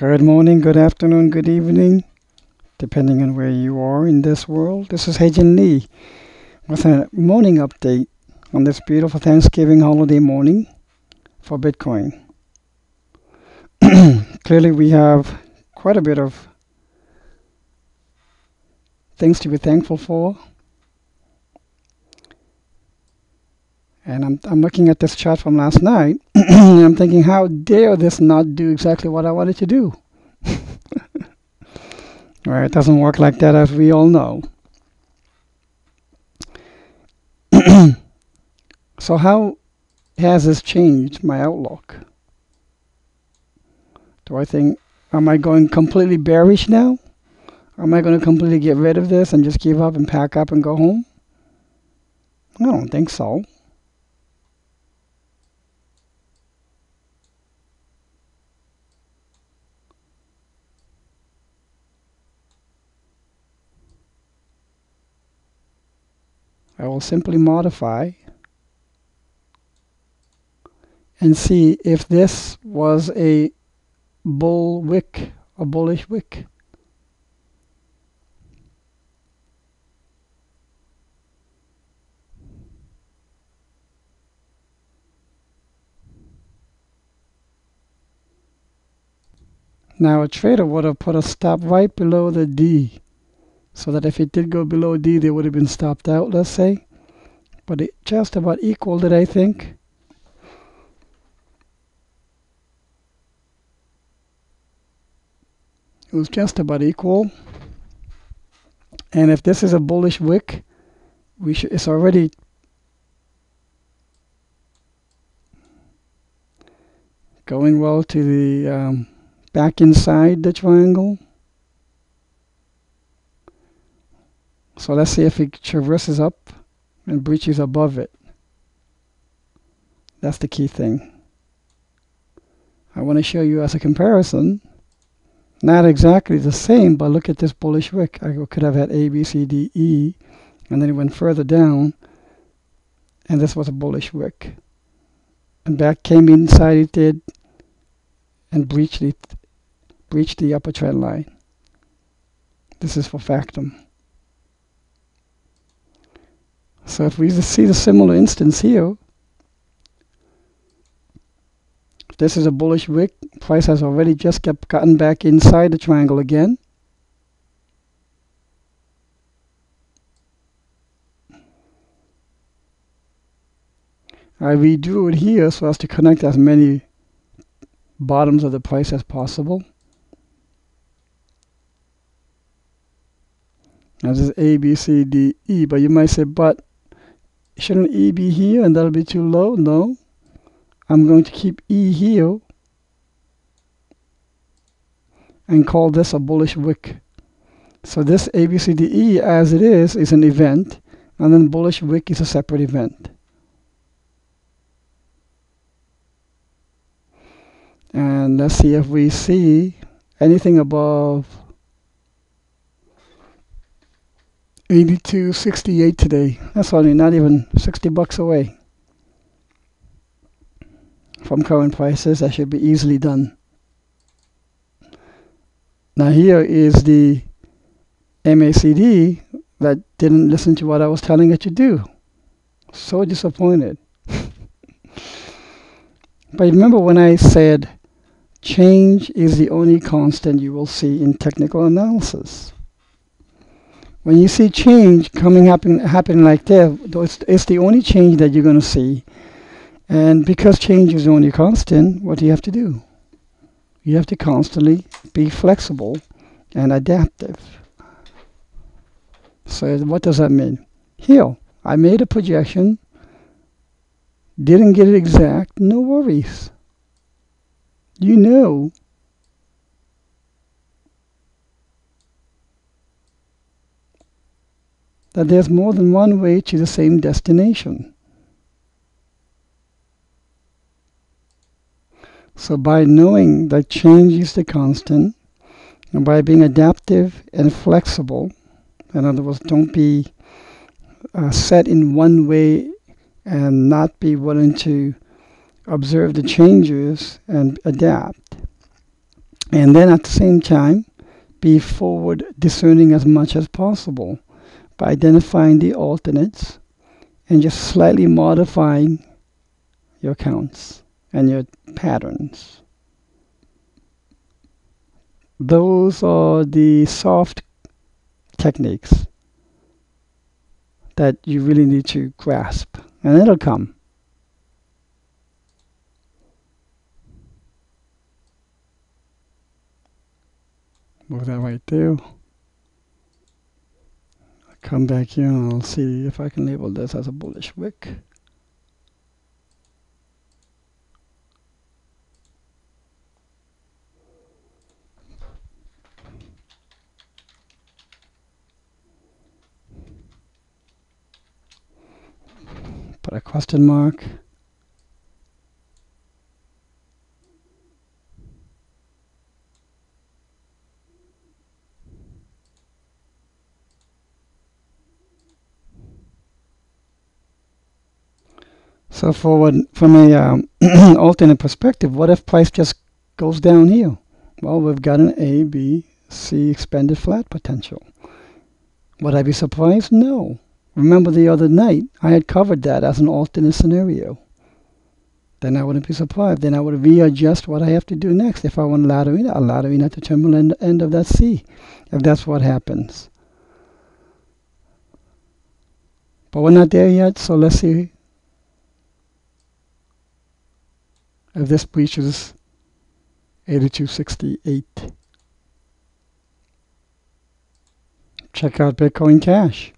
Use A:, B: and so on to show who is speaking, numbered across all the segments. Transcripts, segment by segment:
A: Good morning, good afternoon, good evening, depending on where you are in this world. This is Hejin Lee with a morning update on this beautiful Thanksgiving holiday morning for Bitcoin. Clearly, we have quite a bit of things to be thankful for. And I'm looking at this chart from last night, and I'm thinking, how dare this not do exactly what I wanted to do? Right, it doesn't work like that, as we all know. So how has this changed my outlook? Do I think, am I going completely bearish now? Am I going to completely get rid of this and just give up and pack up and go home? I don't think so. I will simply modify and see if this was a bull wick, a bullish wick. Now a trader would have put a stop right below the D, so that if it did go below D, they would have been stopped out, let's say. But it just about equaled it, I think. It was just about equal. And if this is a bullish wick, it's already going well to the back inside the triangle. So let's see if it traverses up and breaches above it. That's the key thing. I want to show you as a comparison. Not exactly the same, but look at this bullish wick. I could have had A, B, C, D, E, and then it went further down, and this was a bullish wick. And back came inside it did, and breached the upper trend line. This is for Factum. So if we see the similar instance here, this is a bullish wick. Price has already just gotten back inside the triangle again. I redrew it here so as to connect as many bottoms of the price as possible. Now this is A, B, C, D, E, but you might say, but shouldn't E be here and that'll be too low? No. I'm going to keep E here and call this a bullish wick. So this A, B, C, D, E as it is an event, and then bullish wick is a separate event. And let's see if we see anything above 82.68 today. That's only not even $60 away from current prices. That should be easily done. Now here is the MACD that didn't listen to what I was telling it to do. So disappointed. But remember when I said change is the only constant you will see in technical analysis. When you see change happening like that, it's the only change that you're going to see. And because change is the only constant, what do you have to do? You have to constantly be flexible and adaptive. So what does that mean? Here, I made a projection, didn't get it exact, no worries. You know that there's more than one way to the same destination. So by knowing that change is the constant, and by being adaptive and flexible, in other words, don't be set in one way and not be willing to observe the changes and adapt, And then at the same time, be forward discerning as much as possible by identifying the alternates and just slightly modifying your counts and your patterns. Those are the soft techniques that you really need to grasp, and it'll come. Move that right there. I'll come back here and I'll see if I can label this as a bullish wick. Put a question mark. So from a alternate perspective, what if price just goes down here? Well, we've got an A, B, C expanded flat potential. Would I be surprised? No. Remember the other night, I had covered that as an alternate scenario. Then I wouldn't be surprised. Then I would readjust what I have to do next. If I want to ladder in, I'll ladder in at the terminal end of that C, if that's what happens. But we're not there yet, so let's see if this breaches 8268. Check out Bitcoin Cash.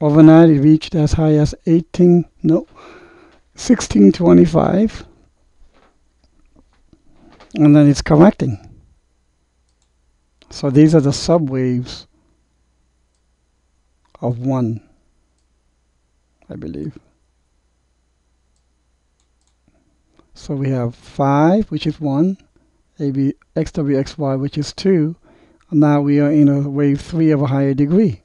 A: Overnight, it reached as high as 1625, and then it's correcting. So these are the subwaves of 1, I believe. So we have 5, which is 1, AB, XWXY, which is 2, and now we are in a wave 3 of a higher degree.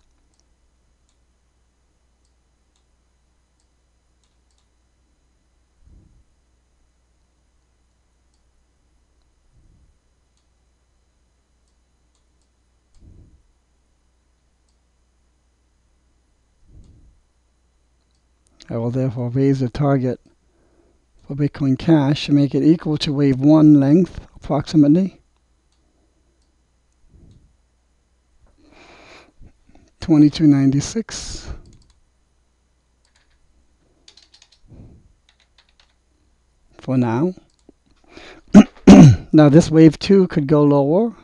A: I will therefore raise the target for Bitcoin Cash to make it equal to wave 1 length, approximately. 2296. For now. Now this wave 2 could go lower.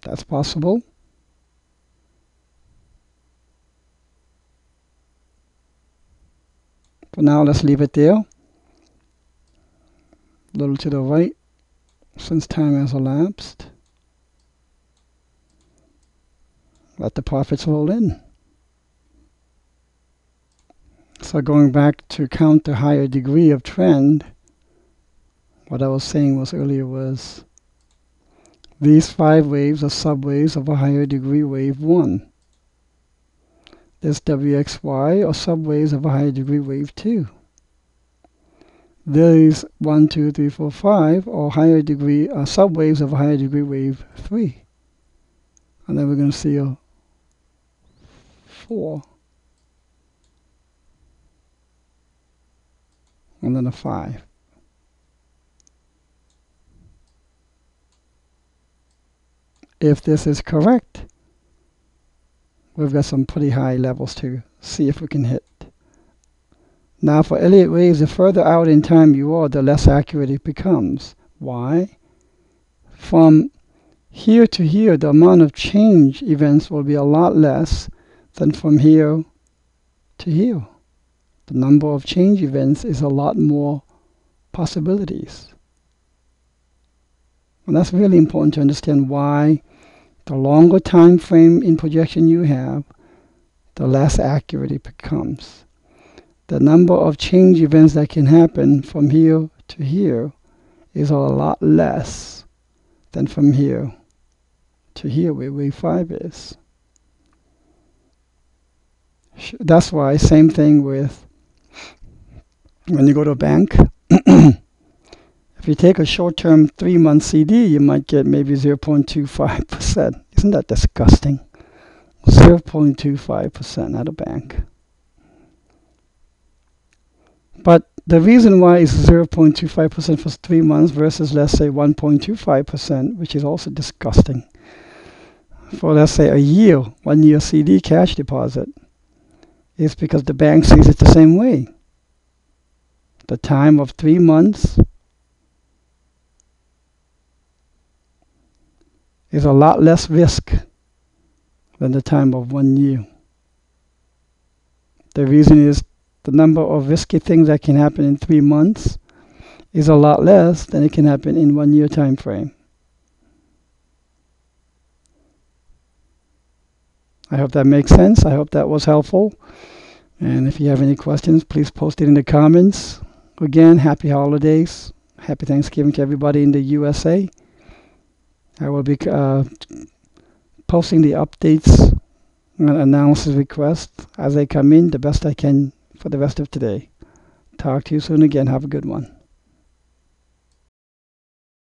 A: That's possible. For now, let's leave it there. A little to the right, since time has elapsed. Let the profits roll in. So going back to count the higher degree of trend, what I was saying earlier was these 5 waves are subwaves of a higher degree wave 1. This WXY are subwaves of a higher degree wave 2. These 1, 2, 3, 4, 5 are higher degree subwaves of a higher degree wave 3. And then we're going to see a 4. And then a 5. If this is correct, we've got some pretty high levels to see if we can hit. Now for Elliott waves, the further out in time you are, the less accurate it becomes. Why? From here to here, the amount of change events will be a lot less than from here to here. The number of change events is a lot more possibilities. And that's really important to understand why the longer time frame in projection you have, the less accurate it becomes. The number of change events that can happen from here to here is a lot less than from here to here, where wave 5 is. That's why, same thing with when you go to a bank. If you take a short-term 3-month CD, you might get maybe 0.25%. Isn't that disgusting? 0.25% at a bank. But the reason why it's 0.25% for 3 months versus, let's say, 1.25%, which is also disgusting, for, let's say, a year, 1 year CD cash deposit, is because the bank sees it the same way. The time of 3 months is a lot less risk than the time of 1 year. The reason is the number of risky things that can happen in 3 months is a lot less than it can happen in 1 year time frame. I hope that makes sense. I hope that was helpful. And if you have any questions, please post it in the comments. Again, happy holidays. Happy Thanksgiving to everybody in the USA. I will be posting the updates and analysis requests as they come in the best I can for the rest of today. Talk to you soon again. Have a good one.